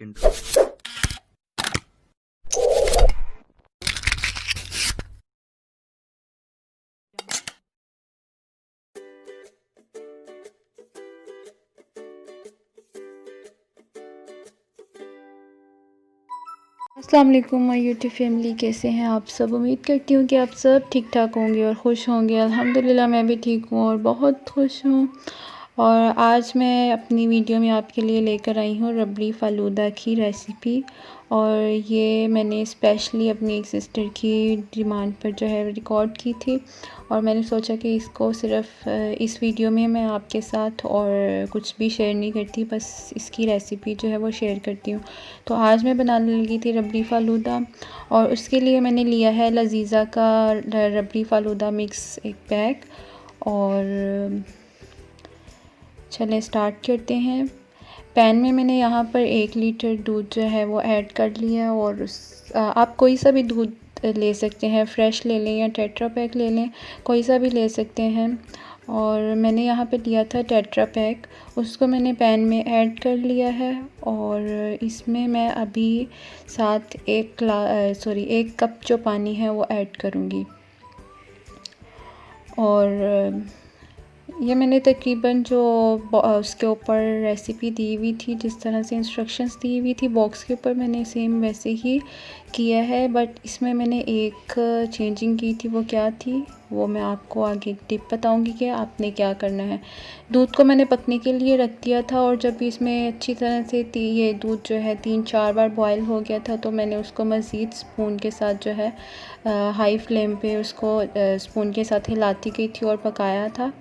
Intro. अस्सलाम वालेकुम my YouTube family, कैसे हैं आप सब। उम्मीद करती हूँ कि आप सब ठीक ठाक होंगे और ख़ुश होंगे। अल्हम्दुलिल्लाह मैं भी ठीक हूँ और बहुत खुश हूँ। और आज मैं अपनी वीडियो में आपके लिए लेकर आई हूँ रबड़ी फ़ालूदा की रेसिपी। और ये मैंने स्पेशली अपनी एक सिस्टर की डिमांड पर जो है रिकॉर्ड की थी। और मैंने सोचा कि इसको सिर्फ़ इस वीडियो में मैं आपके साथ और कुछ भी शेयर नहीं करती, बस इसकी रेसिपी जो है वो शेयर करती हूँ। तो आज मैं बनाने लगी थी रबड़ी फ़ालूदा, और उसके लिए मैंने लिया है लजीज़ा का रबड़ी फ़ालूदा मिक्स एक पैक। और चलें स्टार्ट करते हैं। पैन में मैंने यहाँ पर 1 लीटर दूध जो है वो ऐड कर लिया। और आप कोई सा भी दूध ले सकते हैं, फ्रेश ले लें या टेट्रा पैक ले लें, कोई सा भी ले सकते हैं। और मैंने यहाँ पे लिया था टेट्रा पैक, उसको मैंने पैन में ऐड कर लिया है। और इसमें मैं अभी साथ 1 कप जो पानी है वो ऐड करूँगी। और ये मैंने तकरीबन जो उसके ऊपर रेसिपी दी हुई थी, जिस तरह से इंस्ट्रक्शंस दी हुई थी बॉक्स के ऊपर, मैंने सेम वैसे ही किया है। बट इसमें मैंने एक चेंजिंग की थी, वो क्या थी वो मैं आपको आगे टिप बताऊंगी कि आपने क्या करना है। दूध को मैंने पकने के लिए रख दिया था, और जब इसमें अच्छी तरह से ये दूध जो है 3-4 बार बॉयल हो गया था, तो मैंने उसको मज़ीद स्पून के साथ जो है हाई फ्लेम पे उसको स्पून के साथ हिलाती गई थी और पकाया था।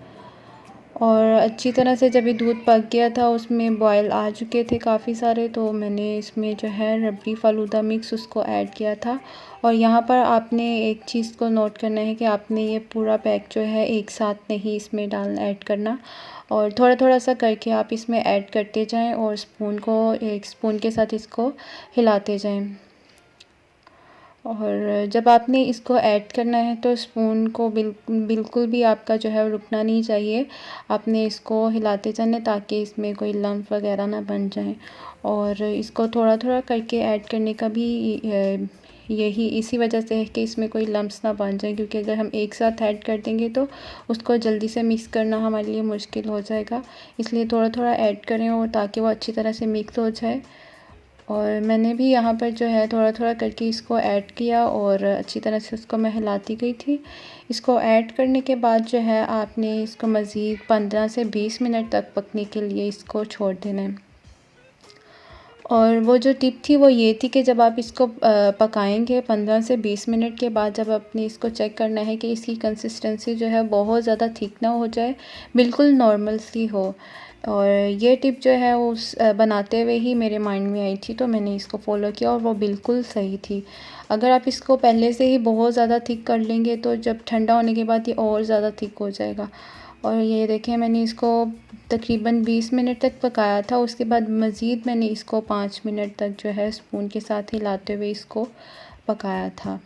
और अच्छी तरह से जब ये दूध पक गया था, उसमें बॉयल आ चुके थे काफ़ी सारे, तो मैंने इसमें जो है रबड़ी फ़ालूदा मिक्स उसको ऐड किया था। और यहाँ पर आपने एक चीज़ को नोट करना है कि आपने ये पूरा पैक जो है एक साथ नहीं इसमें ऐड करना, और थोड़ा थोड़ा सा करके आप इसमें ऐड करते जाएं और एक स्पून के साथ इसको हिलाते जाएं। और जब आपने इसको ऐड करना है तो स्पून को बिल्कुल भी आपका जो है रुकना नहीं चाहिए। आपने इसको हिलाते जाना ताकि इसमें कोई लम्प वगैरह ना बन जाए। और इसको थोड़ा थोड़ा करके ऐड करने का भी यही इसी वजह से है कि इसमें कोई लम्प्स ना बन जाए, क्योंकि अगर हम एक साथ ऐड कर देंगे तो उसको जल्दी से मिक्स करना हमारे लिए मुश्किल हो जाएगा। इसलिए थोड़ा थोड़ा ऐड करें और ताकि वो अच्छी तरह से मिक्स हो जाए। और मैंने भी यहाँ पर जो है थोड़ा थोड़ा करके इसको ऐड किया और अच्छी तरह से उसको मैं हिलाती गई थी। इसको ऐड करने के बाद जो है आपने इसको मज़ीद 15 से 20 मिनट तक पकने के लिए इसको छोड़ देना है। और वो जो टिप थी वो ये थी कि जब आप इसको पकाएंगे 15 से 20 मिनट के बाद, जब आपने इसको चेक करना है कि इसकी कंसिस्टेंसी जो है बहुत ज़्यादा थिक ना हो जाए, बिल्कुल नॉर्मल सी हो। और ये टिप जो है वो बनाते हुए ही मेरे माइंड में आई थी, तो मैंने इसको फॉलो किया और वो बिल्कुल सही थी। अगर आप इसको पहले से ही बहुत ज़्यादा थिक कर लेंगे तो जब ठंडा होने के बाद ये और ज़्यादा थिक हो जाएगा। और ये देखें, मैंने इसको तकरीबन 20 मिनट तक पकाया था। उसके बाद मज़ीद मैंने इसको 5 मिनट तक जो है स्पून के साथ हिलाते हुए इसको पकाया था।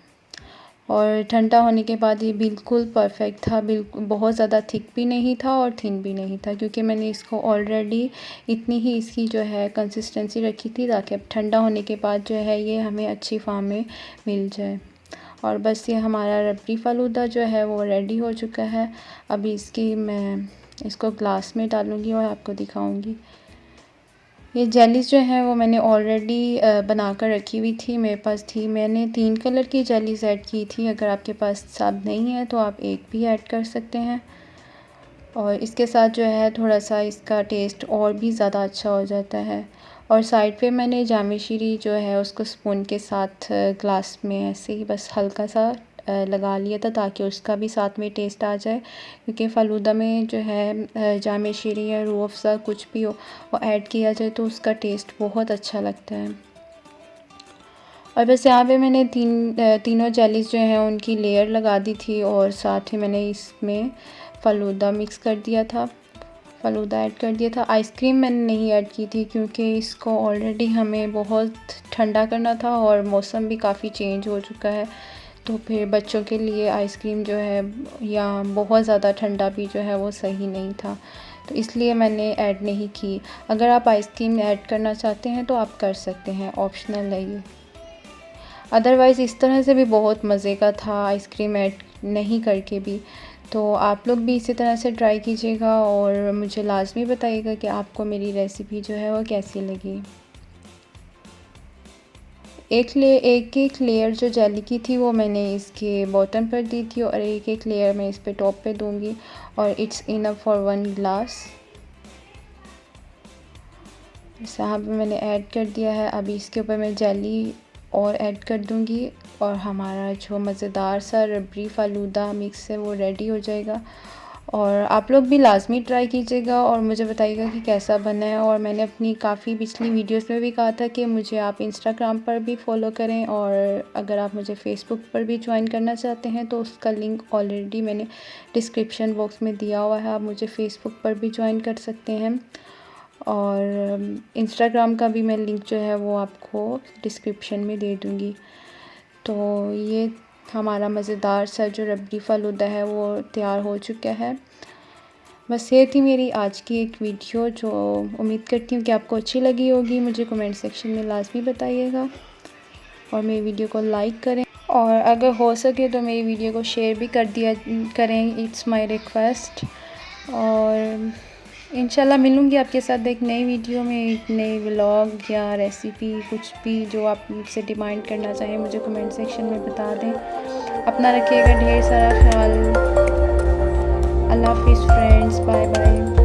और ठंडा होने के बाद ये बिल्कुल परफेक्ट था, बिल्कुल बहुत ज़्यादा थिक भी नहीं था और थिन भी नहीं था, क्योंकि मैंने इसको ऑलरेडी इतनी ही इसकी जो है कंसिस्टेंसी रखी थी ताकि अब ठंडा होने के बाद जो है ये हमें अच्छी फॉर्म में मिल जाए। और बस ये हमारा रबड़ी फ़ालूदा जो है वो रेडी हो चुका है। अभी मैं इसको ग्लास में डालूँगी और आपको दिखाऊँगी। ये जेलीज़ जो हैं वो मैंने ऑलरेडी बना कर रखी हुई थी, मेरे पास थी। मैंने 3 कलर की जेलीज़ ऐड की थी। अगर आपके पास सब नहीं है तो आप एक भी ऐड कर सकते हैं। और इसके साथ जो है थोड़ा सा इसका टेस्ट और भी ज़्यादा अच्छा हो जाता है। और साइड पे मैंने जामे शीरी जो है उसको स्पून के साथ ग्लास में ऐसे ही बस हल्का सा लगा लिया था ताकि उसका भी साथ में टेस्ट आ जाए, क्योंकि फ़ालूदा में जो है जामे शीरी या रूह अफ़ज़ा कुछ भी हो वो ऐड किया जाए तो उसका टेस्ट बहुत अच्छा लगता है। और बस यहाँ पे मैंने तीनों जेलीज़ जो हैं उनकी लेयर लगा दी थी, और साथ ही मैंने इसमें फ़ालूदा मिक्स कर दिया था, फ़ालूदा ऐड कर दिया था। आइसक्रीम मैंने नहीं ऐड की थी क्योंकि इसको ऑलरेडी हमें बहुत ठंडा करना था और मौसम भी काफ़ी चेंज हो चुका है, तो फिर बच्चों के लिए आइसक्रीम जो है या बहुत ज़्यादा ठंडा भी जो है वो सही नहीं था। तो इसलिए मैंने ऐड नहीं की। अगर आप आइसक्रीम ऐड करना चाहते हैं तो आप कर सकते हैं, ऑप्शनल है ये। अदरवाइज़ इस तरह से भी बहुत मज़े का था आइसक्रीम ऐड नहीं करके भी। तो आप लोग भी इसी तरह से ट्राई कीजिएगा और मुझे लाज़मी बताइएगा कि आपको मेरी रेसिपी जो है वो कैसी लगी। एक एक लेयर जो जेली की थी वो मैंने इसके बॉटम पर दी थी और एक एक लेयर मैं इस पे टॉप पे दूंगी और इट्स इनफ फॉर 1 ग्लास। इस यहाँ पे मैंने ऐड कर दिया है। अभी इसके ऊपर मैं जेली और ऐड कर दूंगी और हमारा जो मज़ेदार सा रबड़ी फ़ालूदा मिक्स है वो रेडी हो जाएगा। और आप लोग भी लाज़मी ट्राई कीजिएगा और मुझे बताइएगा कि कैसा बना है। और मैंने अपनी काफ़ी पिछली वीडियोस में भी कहा था कि मुझे आप इंस्टाग्राम पर भी फॉलो करें और अगर आप मुझे फेसबुक पर भी ज्वाइन करना चाहते हैं तो उसका लिंक ऑलरेडी मैंने डिस्क्रिप्शन बॉक्स में दिया हुआ है। आप मुझे फेसबुक पर भी ज्वाइन कर सकते हैं और इंस्टाग्राम का भी मैं लिंक जो है वो आपको डिस्क्रिप्शन में दे दूँगी। तो ये हमारा मज़ेदार सा जो रबड़ी फ़ालूदा है वो तैयार हो चुका है। बस ये थी मेरी आज की एक वीडियो जो उम्मीद करती हूँ कि आपको अच्छी लगी होगी। मुझे कमेंट सेक्शन में लाज़मी बताइएगा और मेरी वीडियो को लाइक करें और अगर हो सके तो मेरी वीडियो को शेयर भी कर दिया करें, इट्स माय रिक्वेस्ट। और इंशाल्लाह मिलूँगी आपके साथ एक नई वीडियो में, एक नई व्लॉग या रेसिपी, कुछ भी जो आप मुझसे डिमांड करना चाहें मुझे कमेंट सेक्शन में बता दें। अपना रखिएगा ढेर सारा ख्याल। अल्लाह हाफिज़ फ्रेंड्स, बाय बाय।